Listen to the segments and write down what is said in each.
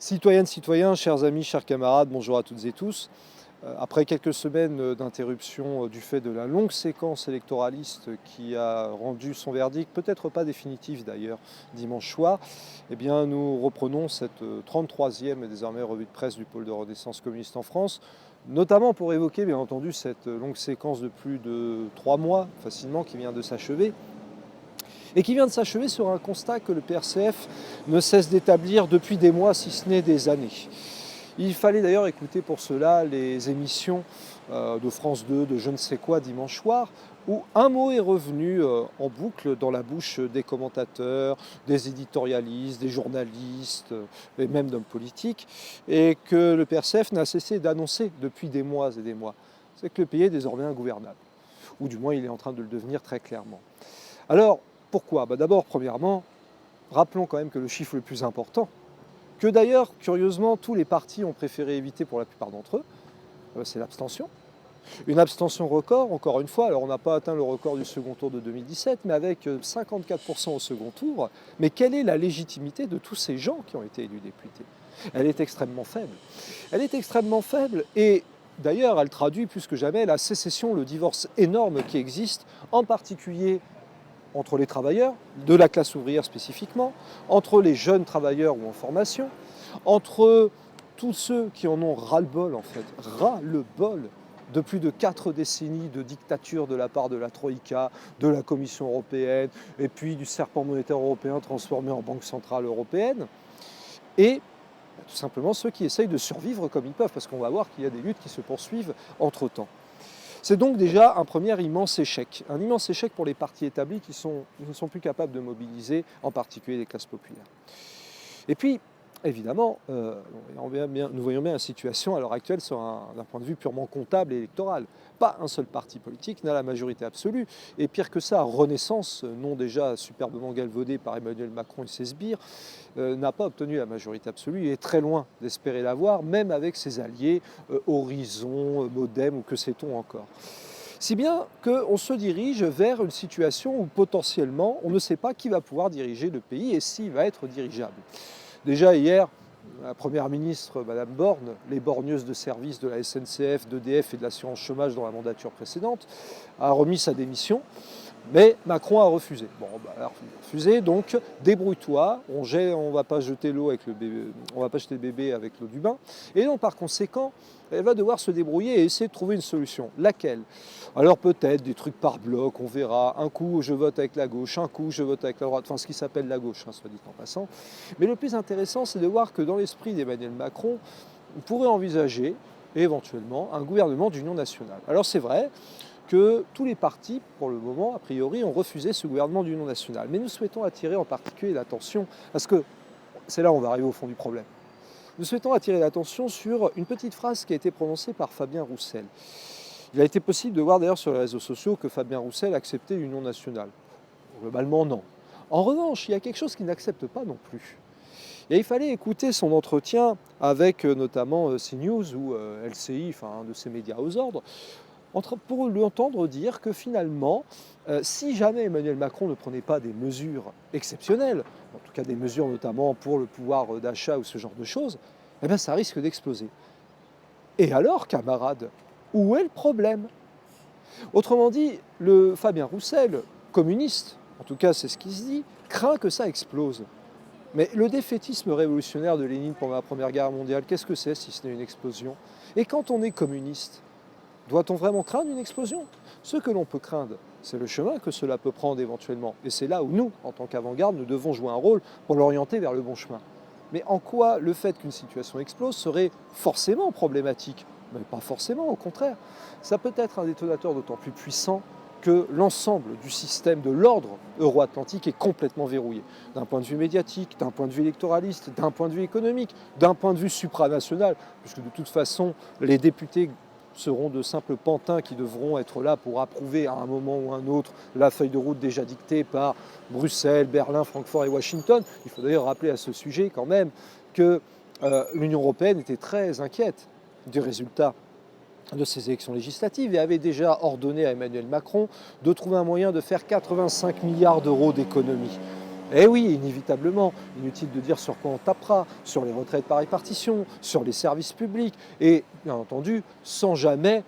Citoyennes, citoyens, chers amis, chers camarades, bonjour à toutes et tous. Après quelques semaines d'interruption du fait de la longue séquence électoraliste qui a rendu son verdict, peut-être pas définitif d'ailleurs, dimanche soir, eh bien nous reprenons cette 33e et désormais revue de presse du pôle de Renaissance communiste en France, notamment pour évoquer bien entendu cette longue séquence de plus de 3 mois facilement qui vient de s'achever. Et qui vient de s'achever sur un constat que le PRCF ne cesse d'établir depuis des mois, si ce n'est des années. Il fallait d'ailleurs écouter pour cela les émissions de France 2, de je ne sais quoi dimanche soir, où un mot est revenu en boucle dans la bouche des commentateurs, des éditorialistes, des journalistes et même d'hommes politiques, et que le PRCF n'a cessé d'annoncer depuis des mois et des mois. C'est que le pays est désormais ingouvernable, ou du moins il est en train de le devenir très clairement. Alors, pourquoi? D'abord, premièrement, rappelons quand même que le chiffre le plus important, que d'ailleurs, curieusement, tous les partis ont préféré éviter pour la plupart d'entre eux, c'est l'abstention. Une abstention record, encore une fois, alors on n'a pas atteint le record du second tour de 2017, mais avec 54% au second tour. Mais quelle est la légitimité de tous ces gens qui ont été élus députés? Elle est extrêmement faible. Elle est extrêmement faible et d'ailleurs, elle traduit plus que jamais la sécession, le divorce énorme qui existe, en particulier entre les travailleurs, de la classe ouvrière spécifiquement, entre les jeunes travailleurs ou en formation, entre tous ceux qui en ont ras-le-bol en fait, ras-le-bol de plus de 4 décennies de dictature de la part de la Troïka, de la Commission européenne, et puis du serpent monétaire européen transformé en Banque centrale européenne, et tout simplement ceux qui essayent de survivre comme ils peuvent, parce qu'on va voir qu'il y a des luttes qui se poursuivent entre-temps. C'est donc déjà un premier immense échec pour les partis établis qui ne sont plus capables de mobiliser, en particulier les classes populaires. Et puis, évidemment, nous voyons bien la situation à l'heure actuelle d'un point de vue purement comptable et électoral. Pas un seul parti politique n'a la majorité absolue. Et pire que ça, Renaissance, nom déjà superbement galvaudé par Emmanuel Macron et ses sbires, n'a pas obtenu la majorité absolue. Il est très loin d'espérer l'avoir, même avec ses alliés Horizon, Modem ou que sait-on encore. Si bien qu'on se dirige vers une situation où potentiellement on ne sait pas qui va pouvoir diriger le pays et s'il va être dirigeable. Déjà hier, la Première ministre, Madame Borne, les borgneuses de service de la SNCF, d'EDF et de l'assurance chômage dans la mandature précédente, a remis sa démission. Mais Macron a refusé. Elle a refusé, donc débrouille-toi, on va pas jeter l'eau avec le bébé, on va pas jeter le bébé avec l'eau du bain. Et donc par conséquent, elle va devoir se débrouiller et essayer de trouver une solution. Laquelle? Alors peut-être des trucs par bloc, on verra. Un coup je vote avec la gauche, un coup je vote avec la droite, enfin ce qui s'appelle la gauche, soit dit en passant. Mais le plus intéressant, c'est de voir que dans l'esprit d'Emmanuel Macron, on pourrait envisager éventuellement un gouvernement d'union nationale. Alors c'est vrai que tous les partis, pour le moment, a priori, ont refusé ce gouvernement d'union nationale. Mais nous souhaitons attirer en particulier l'attention, parce que c'est là où on va arriver au fond du problème. Nous souhaitons attirer l'attention sur une petite phrase qui a été prononcée par Fabien Roussel. Il a été possible de voir d'ailleurs sur les réseaux sociaux que Fabien Roussel acceptait l'union nationale. Globalement, non. En revanche, il y a quelque chose qu'il n'accepte pas non plus. Et il fallait écouter son entretien avec notamment CNews ou LCI, enfin un de ces médias aux ordres, pour lui entendre dire que finalement, si jamais Emmanuel Macron ne prenait pas des mesures exceptionnelles, en tout cas des mesures notamment pour le pouvoir d'achat ou ce genre de choses, eh bien ça risque d'exploser. Et alors, camarades, où est le problème? Autrement dit, le Fabien Roussel, communiste, en tout cas c'est ce qui se dit, craint que ça explose. Mais le défaitisme révolutionnaire de Lénine pendant la Première Guerre mondiale, qu'est-ce que c'est si ce n'est une explosion? Et quand on est communiste, doit-on vraiment craindre une explosion? Ce que l'on peut craindre, c'est le chemin que cela peut prendre éventuellement. Et c'est là où nous, en tant qu'avant-garde, nous devons jouer un rôle pour l'orienter vers le bon chemin. Mais en quoi le fait qu'une situation explose serait forcément problématique? Mais pas forcément, au contraire. Ça peut être un détonateur d'autant plus puissant que l'ensemble du système de l'ordre euro-atlantique est complètement verrouillé. D'un point de vue médiatique, d'un point de vue électoraliste, d'un point de vue économique, d'un point de vue supranational, puisque de toute façon, les députés seront de simples pantins qui devront être là pour approuver à un moment ou un autre la feuille de route déjà dictée par Bruxelles, Berlin, Francfort et Washington. Il faut d'ailleurs rappeler à ce sujet quand même que l'Union européenne était très inquiète du résultat de ces élections législatives et avait déjà ordonné à Emmanuel Macron de trouver un moyen de faire 85 milliards d'euros d'économies. Eh oui, inévitablement, inutile de dire sur quoi on tapera, sur les retraites par répartition, sur les services publics, et bien entendu, sans jamais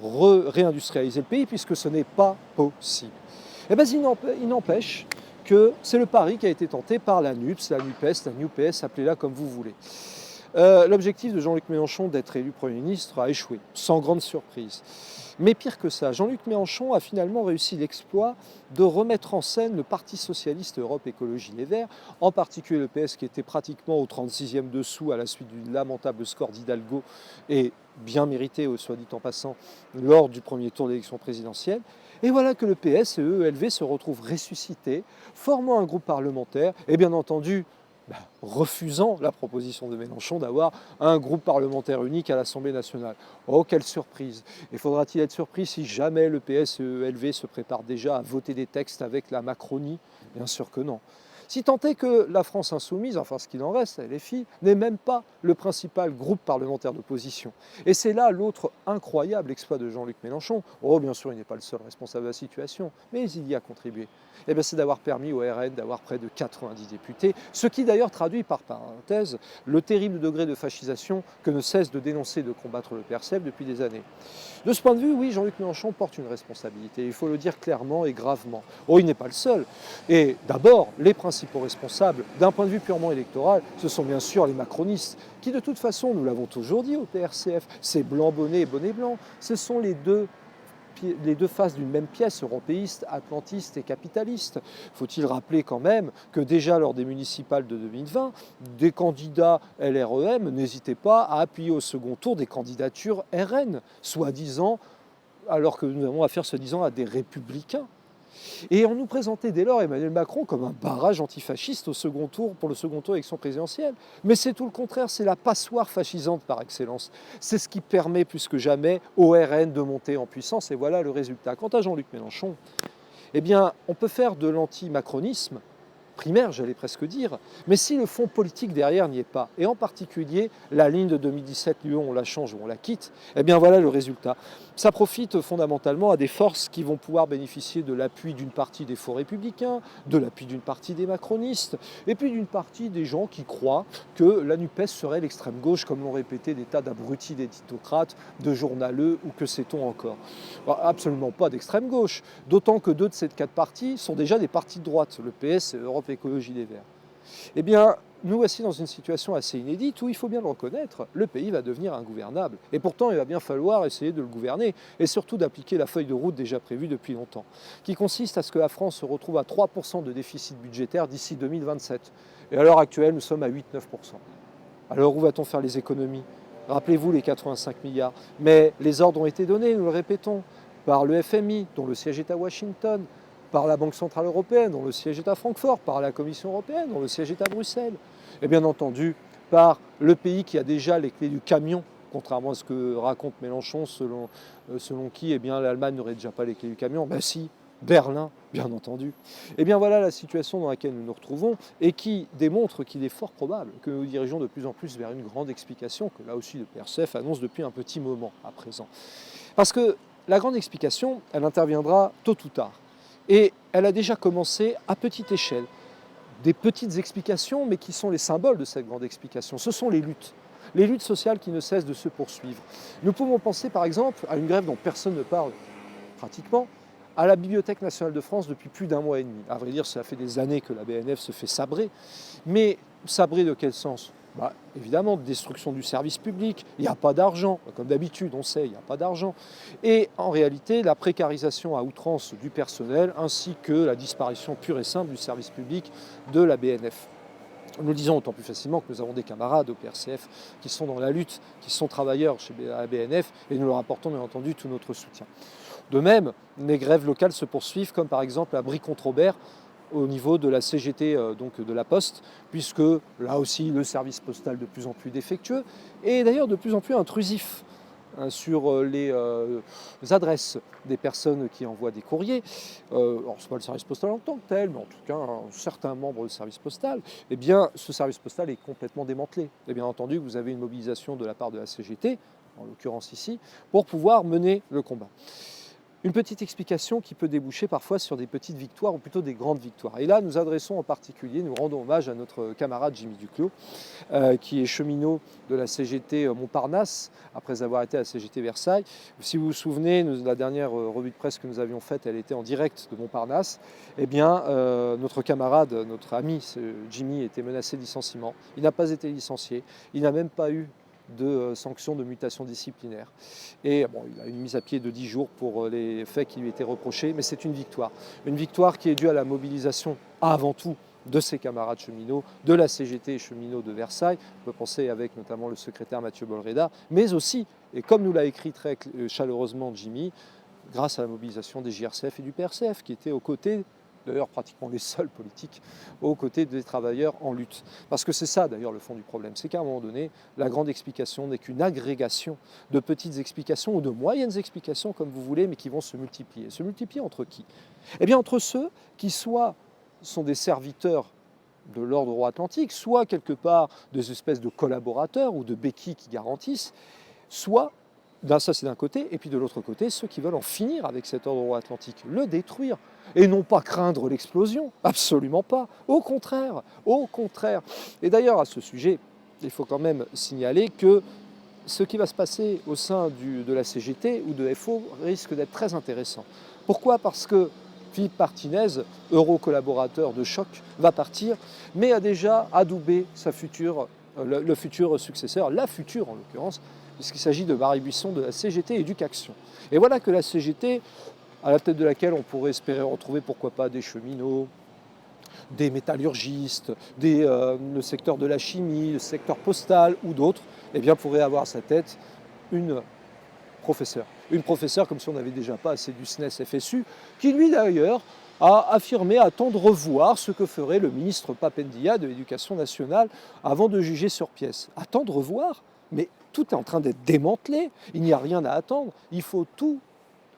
réindustrialiser le pays, puisque ce n'est pas possible. Eh bien, il n'empêche que c'est le pari qui a été tenté par la NUPS, la NUPES, la NUPES, appelez-la comme vous voulez. L'objectif de Jean-Luc Mélenchon d'être élu Premier ministre a échoué, sans grande surprise. Mais pire que ça, Jean-Luc Mélenchon a finalement réussi l'exploit de remettre en scène le Parti socialiste Europe Écologie Les Verts, en particulier le PS qui était pratiquement au 36e dessous à la suite du lamentable score d'Hidalgo et bien mérité, soit dit en passant, lors du premier tour d'élection présidentielle. Et voilà que le PS et EELV se retrouvent ressuscités, formant un groupe parlementaire et bien entendu refusant la proposition de Mélenchon d'avoir un groupe parlementaire unique à l'Assemblée nationale. Oh, quelle surprise! Et faudra-t-il être surpris si jamais le PS et EELV se préparent déjà à voter des textes avec la Macronie? Bien sûr que non. Si tant est que la France insoumise, enfin ce qu'il en reste, LFI, n'est même pas le principal groupe parlementaire d'opposition. Et c'est là l'autre incroyable exploit de Jean-Luc Mélenchon. Oh, bien sûr, il n'est pas le seul responsable de la situation, mais il y a contribué. Eh bien, c'est d'avoir permis au RN d'avoir près de 90 députés, ce qui d'ailleurs traduit par parenthèse le terrible degré de fascisation que ne cesse de dénoncer et de combattre le PRCF depuis des années. De ce point de vue, oui, Jean-Luc Mélenchon porte une responsabilité, il faut le dire clairement et gravement. Oh, il n'est pas le seul. Et d'abord, les principaux responsables, d'un point de vue purement électoral, ce sont bien sûr les macronistes, qui de toute façon, nous l'avons toujours dit au PRCF, c'est blanc bonnet et bonnet blanc, ce sont les deux faces d'une même pièce, européiste, atlantiste et capitaliste. Faut-il rappeler quand même que déjà lors des municipales de 2020, des candidats LREM n'hésitaient pas à appuyer au second tour des candidatures RN, soi-disant, alors que nous avons affaire soi-disant à des républicains. Et on nous présentait dès lors Emmanuel Macron comme un barrage antifasciste pour le second tour d'élection présidentielle. Mais c'est tout le contraire, c'est la passoire fascisante par excellence. C'est ce qui permet plus que jamais au RN de monter en puissance, et voilà le résultat. Quant à Jean-Luc Mélenchon, eh bien, on peut faire de l'anti-macronisme primaire, j'allais presque dire, mais si le fond politique derrière n'y est pas, et en particulier la ligne de 2017, on la change ou on la quitte, eh bien voilà le résultat. Ça profite fondamentalement à des forces qui vont pouvoir bénéficier de l'appui d'une partie des faux républicains, de l'appui d'une partie des macronistes, et puis d'une partie des gens qui croient que la NUPES serait l'extrême gauche, comme l'ont répété des tas d'abrutis d'éditocrates, de journaleux, ou que sait-on encore. Alors, absolument pas d'extrême gauche, d'autant que 2 de ces 4 partis sont déjà des partis de droite, le PS et Europe Écologie Les Verts. Eh bien, nous voici dans une situation assez inédite où, il faut bien le reconnaître, le pays va devenir ingouvernable. Et pourtant, il va bien falloir essayer de le gouverner et surtout d'appliquer la feuille de route déjà prévue depuis longtemps, qui consiste à ce que la France se retrouve à 3% de déficit budgétaire d'ici 2027. Et à l'heure actuelle, nous sommes à 8-9%. Alors où va-t-on faire les économies? Rappelez-vous les 85 milliards. Mais les ordres ont été donnés, nous le répétons, par le FMI, dont le siège est à Washington, par la Banque Centrale Européenne, dont le siège est à Francfort, par la Commission Européenne, dont le siège est à Bruxelles, et bien entendu par le pays qui a déjà les clés du camion, contrairement à ce que raconte Mélenchon, selon qui eh bien, l'Allemagne n'aurait déjà pas les clés du camion. Ben si, Berlin, bien entendu. Et bien voilà la situation dans laquelle nous nous retrouvons et qui démontre qu'il est fort probable que nous dirigeons de plus en plus vers une grande explication, que là aussi le PRCF annonce depuis un petit moment à présent. Parce que la grande explication, elle interviendra tôt ou tard. Et elle a déjà commencé à petite échelle. Des petites explications, mais qui sont les symboles de cette grande explication. Ce sont les luttes sociales qui ne cessent de se poursuivre. Nous pouvons penser par exemple à une grève dont personne ne parle pratiquement, à la Bibliothèque nationale de France depuis plus d'1 mois et demi. À vrai dire, ça fait des années que la BNF se fait sabrer. Mais sabrer de quel sens? Évidemment, destruction du service public, il n'y a pas d'argent, comme d'habitude, on sait, il n'y a pas d'argent. Et en réalité, la précarisation à outrance du personnel, ainsi que la disparition pure et simple du service public de la BNF. Nous le disons d'autant plus facilement que nous avons des camarades au PRCF qui sont dans la lutte, qui sont travailleurs chez la BNF, et nous leur apportons bien entendu tout notre soutien. De même, les grèves locales se poursuivent, comme par exemple à Brie-Comte-Robert, au niveau de la CGT, donc de la Poste, puisque là aussi le service postal de plus en plus défectueux et d'ailleurs de plus en plus intrusif sur les adresses des personnes qui envoient des courriers. Alors ce n'est pas le service postal en tant que tel, mais en tout cas un certain membre du service postal, eh bien ce service postal est complètement démantelé. Et bien entendu, vous avez une mobilisation de la part de la CGT, en l'occurrence ici, pour pouvoir mener le combat. Une petite explication qui peut déboucher parfois sur des petites victoires ou plutôt des grandes victoires. Et là, nous adressons en particulier, nous rendons hommage à notre camarade Jimmy Duclos, qui est cheminot de la CGT Montparnasse, après avoir été à la CGT Versailles. Si vous vous souvenez, la dernière revue de presse que nous avions faite, elle était en direct de Montparnasse. Eh bien, notre camarade, notre ami Jimmy était menacé de licenciement. Il n'a pas été licencié, il n'a même pas eu de sanctions de mutation disciplinaire. Et bon, il a une mise à pied de 10 jours pour les faits qui lui étaient reprochés, mais c'est une victoire. Une victoire qui est due à la mobilisation avant tout de ses camarades cheminots, de la CGT cheminots de Versailles, on peut penser avec notamment le secrétaire Mathieu Bolreda, mais aussi, et comme nous l'a écrit très chaleureusement Jimmy, grâce à la mobilisation des JRCF et du PRCF, qui étaient aux côtés, d'ailleurs pratiquement les seuls politiques, aux côtés des travailleurs en lutte. Parce que c'est ça d'ailleurs le fond du problème, c'est qu'à un moment donné, la grande explication n'est qu'une agrégation de petites explications ou de moyennes explications, comme vous voulez, mais qui vont se multiplier. Se multiplier entre qui? Eh bien entre ceux qui soit sont des serviteurs de l'ordre euro-atlantique, soit quelque part des espèces de collaborateurs ou de béquilles qui garantissent, soit ça c'est d'un côté, et puis de l'autre côté, ceux qui veulent en finir avec cet ordre euro-atlantique, le détruire, et non pas craindre l'explosion, absolument pas, au contraire, au contraire. Et d'ailleurs à ce sujet, il faut quand même signaler que ce qui va se passer au sein de la CGT ou de FO risque d'être très intéressant. Pourquoi? Parce que Philippe Martinez, euro-collaborateur de choc, va partir, mais a déjà adoubé le futur successeur, la future en l'occurrence, puisqu'il s'agit de Marie Buisson de la CGT Éducation. Et voilà que la CGT, à la tête de laquelle on pourrait espérer retrouver pourquoi pas des cheminots, des métallurgistes, le secteur de la chimie, le secteur postal ou d'autres, eh bien pourrait avoir à sa tête une professeure. Une professeure comme si on n'avait déjà pas assez du SNES FSU, qui lui d'ailleurs a affirmé attendre voir ce que ferait le ministre Papendia de l'Éducation nationale avant de juger sur pièce. Attendre voir? Mais tout est en train d'être démantelé, il n'y a rien à attendre, il faut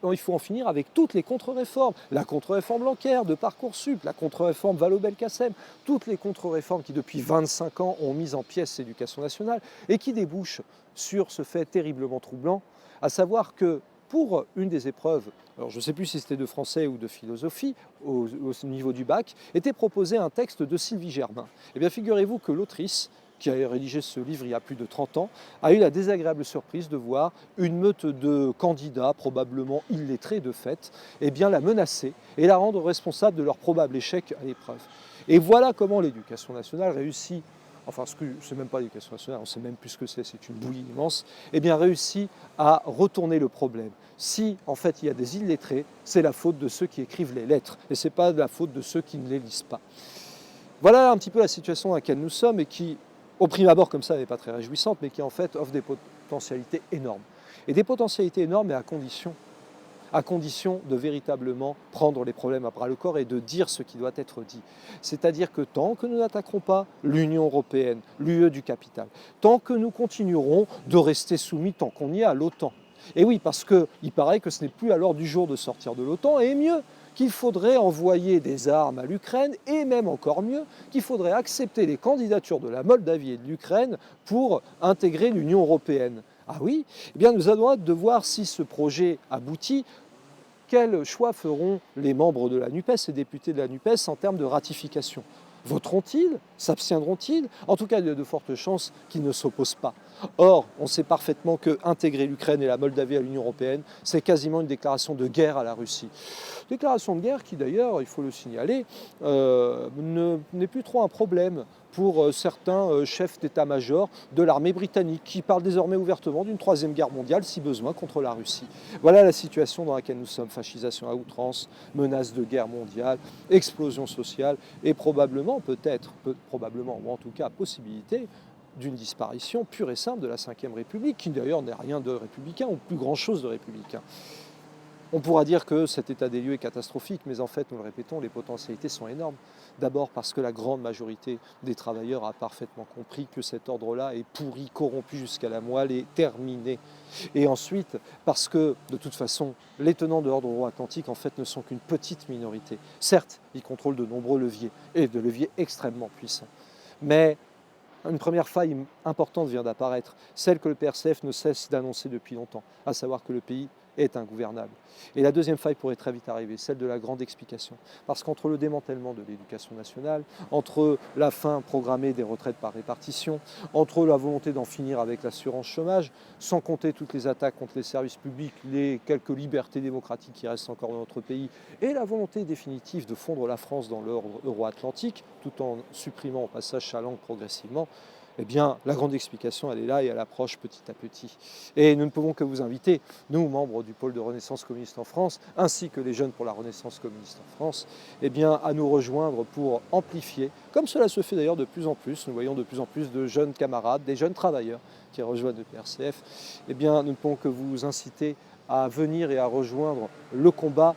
en finir avec toutes les contre-réformes. La contre-réforme Blanquer de Parcoursup, la contre-réforme Vallaud-Belkacem, toutes les contre-réformes qui depuis 25 ans ont mis en pièces l'éducation nationale et qui débouchent sur ce fait terriblement troublant, à savoir que pour une des épreuves, alors je ne sais plus si c'était de français ou de philosophie, au niveau du bac, était proposé un texte de Sylvie Germain. Eh bien figurez-vous que l'autrice, qui a rédigé ce livre il y a plus de 30 ans, a eu la désagréable surprise de voir une meute de candidats, probablement illettrés de fait, eh bien la menacer et la rendre responsable de leur probable échec à l'épreuve. Et voilà comment l'éducation nationale réussit, enfin c'est même pas l'éducation nationale, on ne sait même plus ce que c'est une bouillie immense, eh bien réussit à retourner le problème. Si en fait il y a des illettrés, c'est la faute de ceux qui écrivent les lettres, et ce n'est pas la faute de ceux qui ne les lisent pas. Voilà un petit peu la situation dans laquelle nous sommes et qui, au prime abord comme ça, n'est pas très réjouissante, mais qui en fait offre des potentialités énormes. Et des potentialités énormes, mais à condition de véritablement prendre les problèmes à bras le corps et de dire ce qui doit être dit. C'est-à-dire que tant que nous n'attaquerons pas l'Union européenne, l'UE du capital, tant que nous continuerons de rester soumis tant qu'on y est à l'OTAN. Et oui, parce qu'il paraît que ce n'est plus à l'ordre du jour de sortir de l'OTAN, et mieux, qu'il faudrait envoyer des armes à l'Ukraine, et même encore mieux, qu'il faudrait accepter les candidatures de la Moldavie et de l'Ukraine pour intégrer l'Union européenne. Ah oui, eh bien nous allons hâte de voir si ce projet aboutit. Quel choix feront les membres de la NUPES, les députés de la NUPES en termes de ratification? Voteront-ils? S'abstiendront-ils? En tout cas, il y a de fortes chances qu'ils ne s'opposent pas. Or, on sait parfaitement qu'intégrer l'Ukraine et la Moldavie à l'Union européenne, c'est quasiment une déclaration de guerre à la Russie. Déclaration de guerre qui d'ailleurs, il faut le signaler, n'est plus trop un problème pour certains chefs d'état-major de l'armée britannique qui parlent désormais ouvertement d'une troisième guerre mondiale, si besoin, contre la Russie. Voilà la situation dans laquelle nous sommes. Fascisation à outrance, menace de guerre mondiale, explosion sociale et probablement, probablement, ou en tout cas possibilité, d'une disparition pure et simple de la Ve République, qui d'ailleurs n'est rien de républicain ou plus grand-chose de républicain. On pourra dire que cet état des lieux est catastrophique, mais en fait, nous le répétons, les potentialités sont énormes. D'abord parce que la grande majorité des travailleurs a parfaitement compris que cet ordre-là est pourri, corrompu jusqu'à la moelle et terminé. Et ensuite, parce que, de toute façon, les tenants de l'ordre euro-atlantique, en fait, ne sont qu'une petite minorité. Certes, ils contrôlent de nombreux leviers, et de leviers extrêmement puissants. Mais une première faille importante vient d'apparaître, celle que le PRCF ne cesse d'annoncer depuis longtemps, à savoir que le pays est ingouvernable. Et la deuxième faille pourrait très vite arriver, celle de la grande explication. Parce qu'entre le démantèlement de l'éducation nationale, entre la fin programmée des retraites par répartition, entre la volonté d'en finir avec l'assurance chômage, sans compter toutes les attaques contre les services publics, les quelques libertés démocratiques qui restent encore dans notre pays, et la volonté définitive de fondre la France dans l'ordre euro-atlantique, tout en supprimant au passage sa langue progressivement, eh bien, la grande explication, elle est là et elle approche petit à petit. Et nous ne pouvons que vous inviter, nous, membres du pôle de Renaissance communiste en France, ainsi que les jeunes pour la Renaissance communiste en France, eh bien, à nous rejoindre pour amplifier, comme cela se fait d'ailleurs de plus en plus, nous voyons de plus en plus de jeunes camarades, des jeunes travailleurs qui rejoignent le PRCF, eh bien, nous ne pouvons que vous inciter à venir et à rejoindre le combat,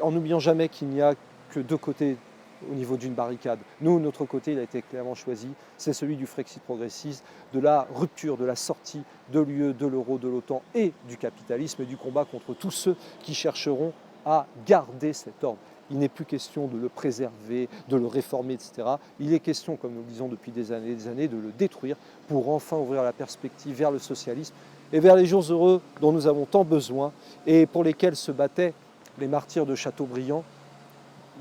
en n'oubliant jamais qu'il n'y a que deux côtés au niveau d'une barricade. Nous, notre côté, il a été clairement choisi, c'est celui du Frexit progressiste, de la rupture, de la sortie de l'UE, de l'euro, de l'OTAN et du capitalisme et du combat contre tous ceux qui chercheront à garder cet ordre. Il n'est plus question de le préserver, de le réformer, etc. Il est question, comme nous le disons depuis des années, de le détruire pour enfin ouvrir la perspective vers le socialisme et vers les jours heureux dont nous avons tant besoin et pour lesquels se battaient les martyrs de Chateaubriand,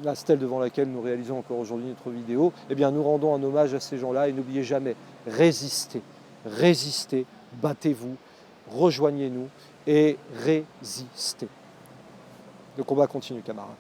la stèle devant laquelle nous réalisons encore aujourd'hui notre vidéo, eh bien nous rendons un hommage à ces gens-là et n'oubliez jamais, résistez, résistez, battez-vous, rejoignez-nous et résistez. Le combat continue, camarades.